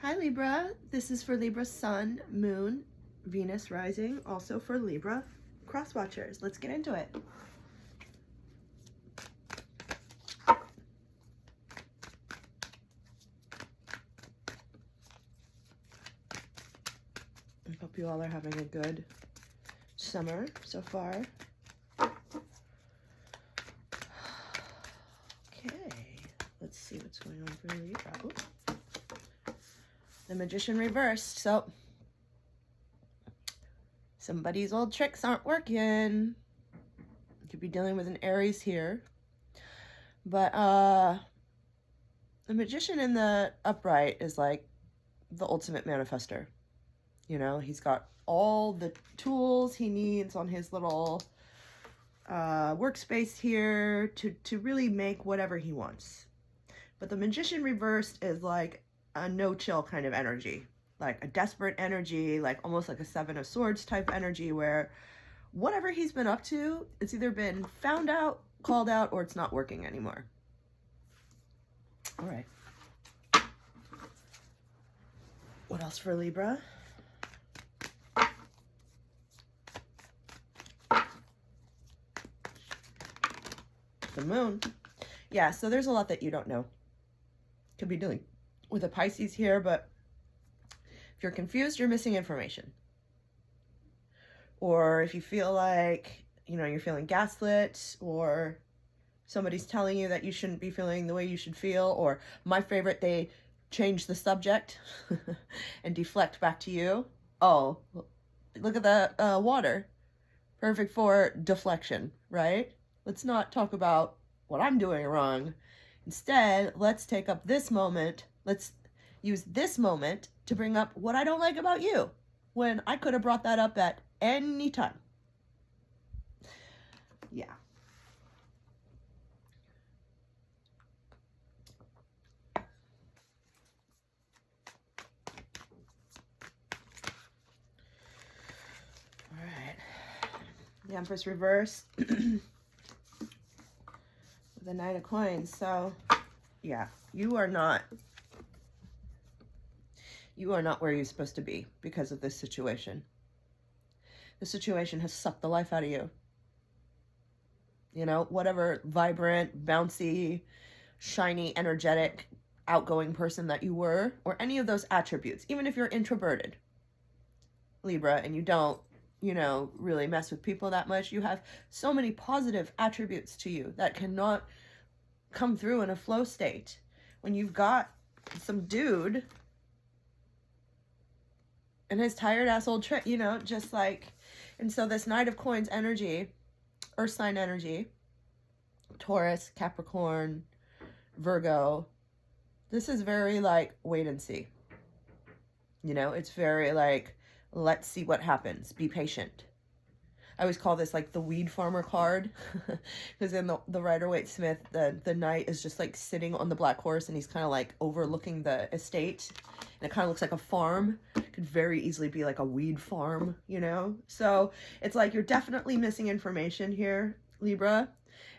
Hi Libra, this is for Libra Sun, Moon, Venus rising, also for Libra cross watchers. Let's get into it. I hope you all are having a good summer so far. Okay, let's see what's going on for Libra. Oops. The Magician reversed, so somebody's old tricks aren't working. You could be dealing with an Aries here. But the Magician in the upright is like the ultimate manifester. You know, he's got all the tools he needs on his little workspace here to really make whatever he wants. But the Magician reversed is like a no-chill kind of energy, like a desperate energy, like almost like a Seven of Swords type energy, where whatever he's been up to, it's either been found out, called out, or it's not working anymore. All right. What else for Libra? The Moon. Yeah, so there's a lot that you don't know. Could be dealing with a Pisces here, but if you're confused, you're missing information. Or if you feel like, you know, you're feeling gaslit, or somebody's telling you that you shouldn't be feeling the way you should feel, or my favorite, they change the subject and deflect back to you. Oh, look at that water. Perfect for deflection, right? Let's not talk about what I'm doing wrong. Instead, let's take up this moment. Let's use this moment to bring up what I don't like about you, when I could have brought that up at any time. Yeah. All right. The Empress reverse. The Knight of Coins. So, yeah, you are not where you're supposed to be because of this situation. The situation has sucked the life out of you. You know, whatever vibrant, bouncy, shiny, energetic, outgoing person that you were, or any of those attributes, even if you're introverted, Libra, and you don't, you know, really mess with people that much, you have so many positive attributes to you that cannot come through in a flow state. When you've got some dude and his tired ass old trick, you know, just like, and so this Knight of Coins energy, Earth sign energy, Taurus, Capricorn, Virgo, this is very like wait and see. You know, it's very like, let's see what happens. Be patient. I always call this like the weed farmer card, because in the Rider-Waite-Smith, the knight is just like sitting on the black horse, and he's kind of like overlooking the estate, and it kind of looks like a farm. It could very easily be like a weed farm, you know? So it's like you're definitely missing information here, Libra.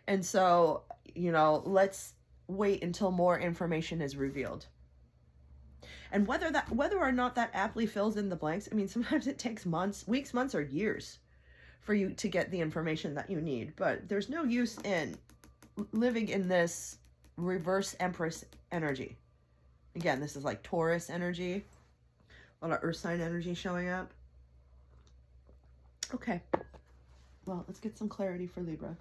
And so, you know, let's wait until more information is revealed. And whether or not that aptly fills in the blanks, I mean, sometimes it takes months, weeks, months, or years for you to get the information that you need. But there's no use in living in this reverse Empress energy. Again, this is like Taurus energy. A lot of Earth sign energy showing up. Okay. Well, let's get some clarity for Libra.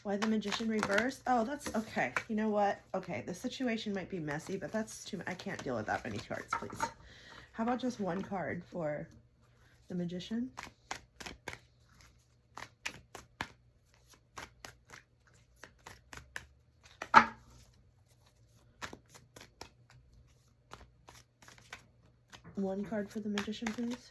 Why the Magician reversed? Oh, that's okay. You know what? Okay, the situation might be messy, but that's too much. I can't deal with that many cards, please. How about just one card for the Magician? One card for the Magician, please.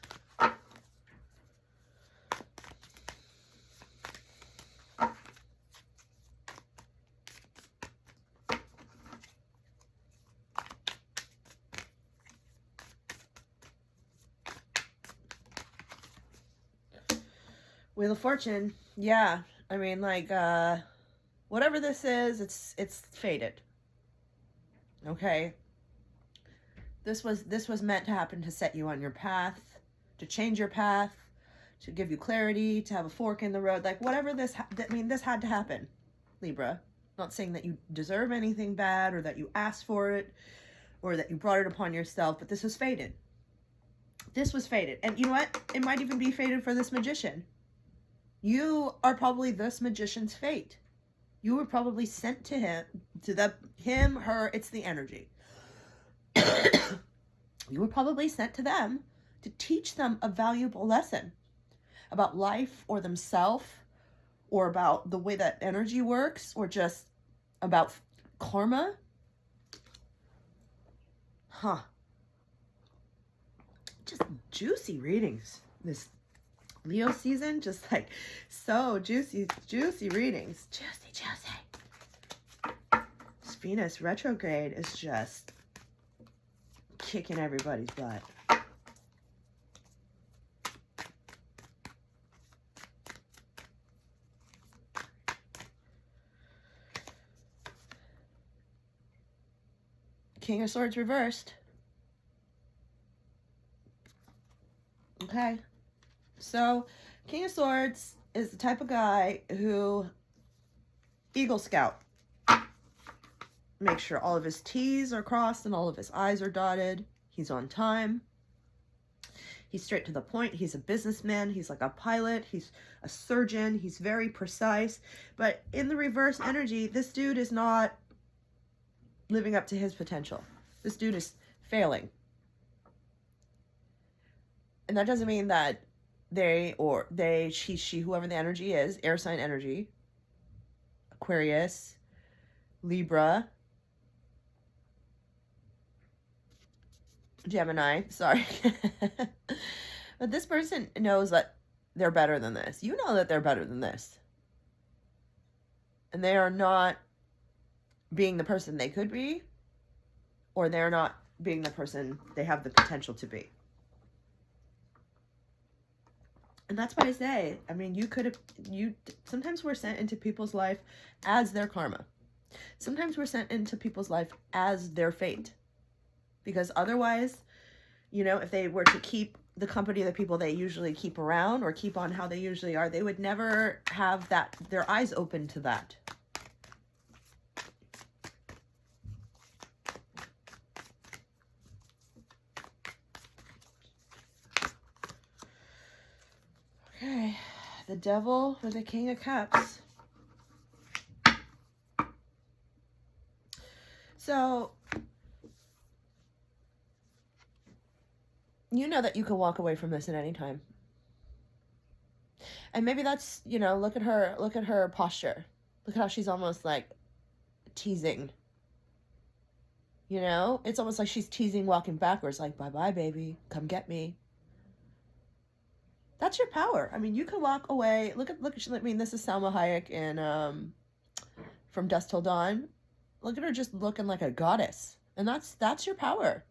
Wheel of Fortune. Yeah. I mean, like, whatever this is, it's fated. Okay? This was meant to happen to set you on your path, to change your path, to give you clarity, to have a fork in the road. Like, whatever this had to happen, Libra. Not saying that you deserve anything bad or that you asked for it or that you brought it upon yourself, but this was fated. This was fated. And you know what? It might even be fated for this magician. You are probably this magician's fate. You were probably sent to him, her, it's the energy. You were probably sent to them to teach them a valuable lesson about life or themselves or about the way that energy works or just about karma. Huh. Just juicy readings this Leo season. Just like so juicy readings. Juicy. This Venus retrograde is just kicking everybody's butt. King of Swords reversed. Okay. So, King of Swords is the type of guy who Eagle Scout. Make sure all of his T's are crossed and all of his I's are dotted. He's on time. He's straight to the point. He's a businessman. He's like a pilot. He's a surgeon. He's very precise. But in the reverse energy, this dude is not living up to his potential. This dude is failing. And that doesn't mean that she, whoever the energy is, air sign energy, Aquarius, Libra, Gemini, sorry. But this person knows that they're better than this. You know that they're better than this. And they are not being the person they could be, or they're not being the person they have the potential to be. And that's why I say, I mean, sometimes we're sent into people's life as their karma. Sometimes we're sent into people's life as their fate. Because otherwise, you know, if they were to keep the company of the people they usually keep around or keep on how they usually are, they would never have their eyes open to that. Okay, the Devil with the King of Cups. So, you know that you can walk away from this at any time. And maybe that's, you know, look at her posture. Look at how she's almost like teasing. You know, it's almost like she's teasing walking backwards, like, bye-bye, baby, come get me. That's your power. I mean, you can walk away. Look at, I mean, this is Salma Hayek in From Dusk Till Dawn. Look at her just looking like a goddess. And that's your power.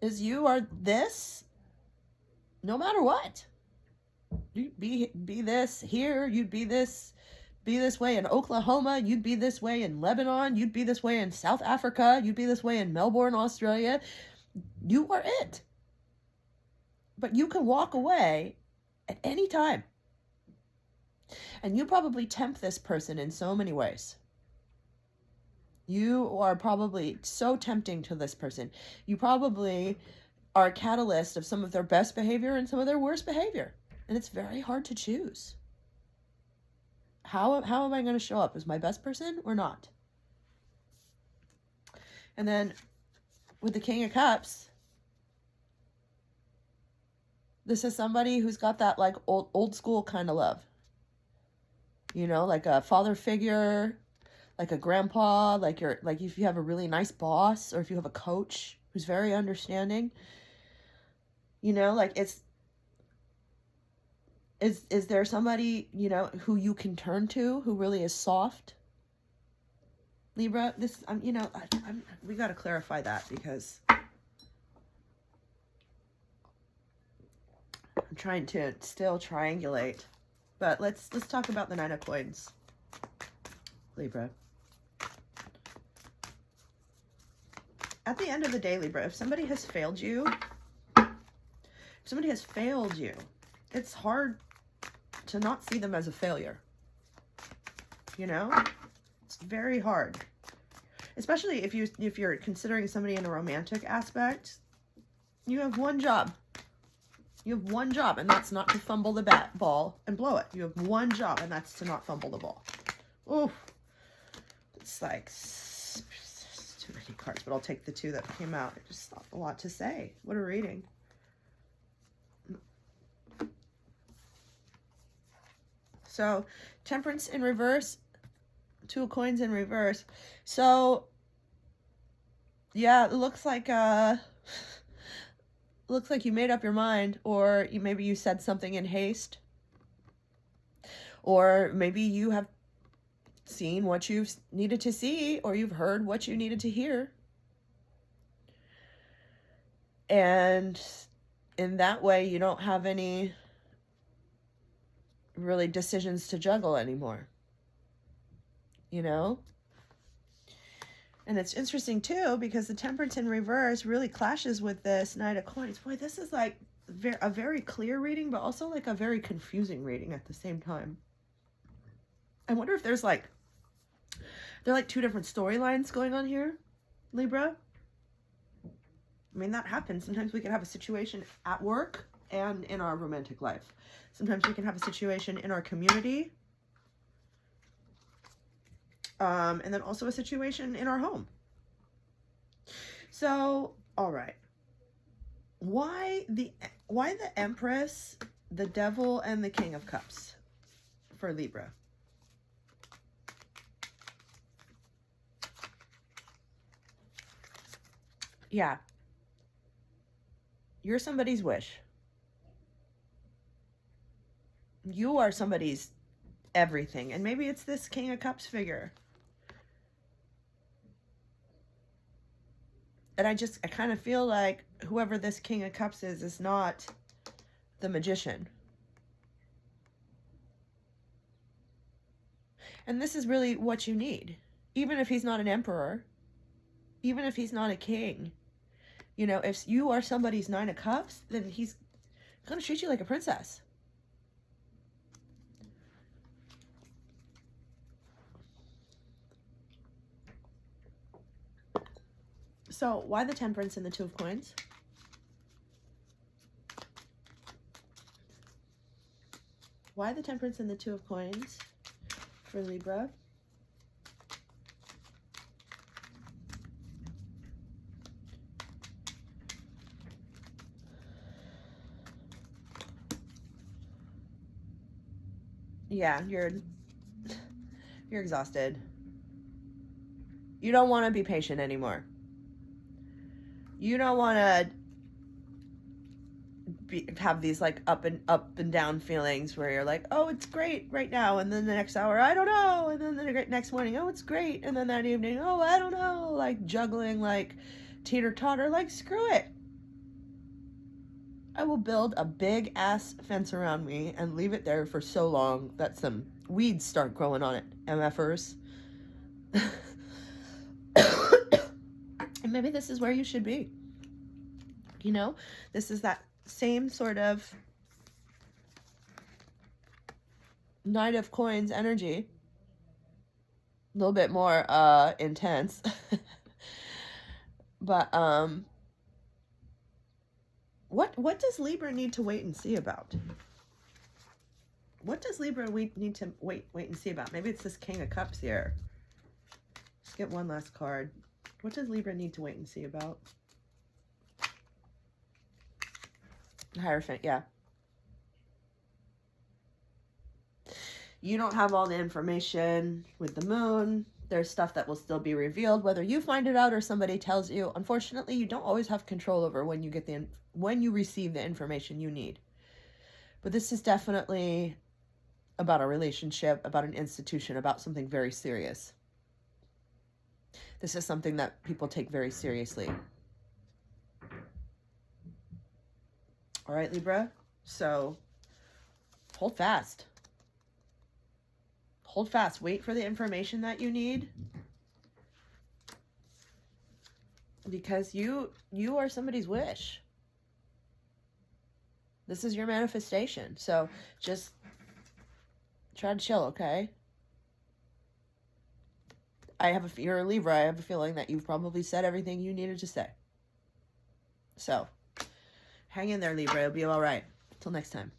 Is you are this no matter what. You'd be this here, you'd be this way in Oklahoma, you'd be this way in Lebanon, you'd be this way in South Africa, you'd be this way in Melbourne, Australia. You are it. But you can walk away at any time. And you probably tempt this person in so many ways. You are probably so tempting to this person. You probably are a catalyst of some of their best behavior and some of their worst behavior. And it's very hard to choose. How am I going to show up? As my best person or not? And then with the King of Cups, this is somebody who's got that like old school kind of love. You know, like a father figure, like a grandpa, like if you have a really nice boss or if you have a coach who's very understanding. You know, like is there somebody, you know, who you can turn to who really is soft? Libra, this, you know, we got to clarify that because I'm trying to still triangulate. But let's talk about the Nine of Coins, Libra. At the end of the day, Libra, if somebody has failed you, it's hard to not see them as a failure. You know? It's very hard. Especially if you're considering somebody in a romantic aspect. You have one job. You have one job, and that's not to fumble the ball and blow it. You have one job, and that's to not fumble the ball. Ooh. It's like too many cards, but I'll take the two that came out. It's just not a lot to say. What a reading. So, Temperance in reverse, Two of Coins in reverse. So, yeah, it looks like you made up your mind, or maybe you said something in haste, or maybe you have seen what you needed to see, or you've heard what you needed to hear. And in that way, you don't have any really decisions to juggle anymore. You know? And it's interesting too, because the Temperance in reverse really clashes with this Knight of Coins. Boy, this is like a very clear reading, but also like a very confusing reading at the same time. I wonder if there's like, there are like two different storylines going on here, Libra. I mean, that happens. Sometimes we can have a situation at work and in our romantic life. Sometimes we can have a situation in our community. And then also a situation in our home. So, all right. Why the Empress, the Devil, and the King of Cups for Libra? Yeah. You're somebody's wish. You are somebody's everything. And maybe it's this King of Cups figure. And I kind of feel like whoever this King of Cups is not the Magician. And this is really what you need. Even if he's not an emperor, even if he's not a king, you know, if you are somebody's Nine of Cups, then he's going to treat you like a princess. So, why the Temperance and the Two of Coins? Why the Temperance and the Two of Coins for Libra? Yeah, you're exhausted. You don't want to be patient anymore. You don't want to have these like up and down feelings where you're like, oh, it's great right now, and then the next hour, I don't know, and then the next morning, oh, it's great, and then that evening, oh, I don't know, like juggling, like teeter-totter. Like, screw it. I will build a big ass fence around me and leave it there for so long that some weeds start growing on it, MFers. And maybe this is where you should be. You know, this is that same sort of Knight of Coins energy. A little bit more intense. But what does Libra need to wait and see about? What does Libra need to wait and see about? Maybe it's this King of Cups here. Let's get one last card. What does Libra need to wait and see about? Hierophant, yeah. You don't have all the information with the moon, There's stuff that will still be revealed, whether you find it out or somebody tells you. Unfortunately, you don't always have control over when you receive the information you need. But this is definitely about a relationship, about an institution, about something very serious. This is something that people take very seriously. All right, Libra. So hold fast. Hold fast. Wait for the information that you need. Because you are somebody's wish. This is your manifestation. So just try to chill, okay? You're a Libra. I have a feeling that you've probably said everything you needed to say. So hang in there, Libra. It'll be all right. Till next time.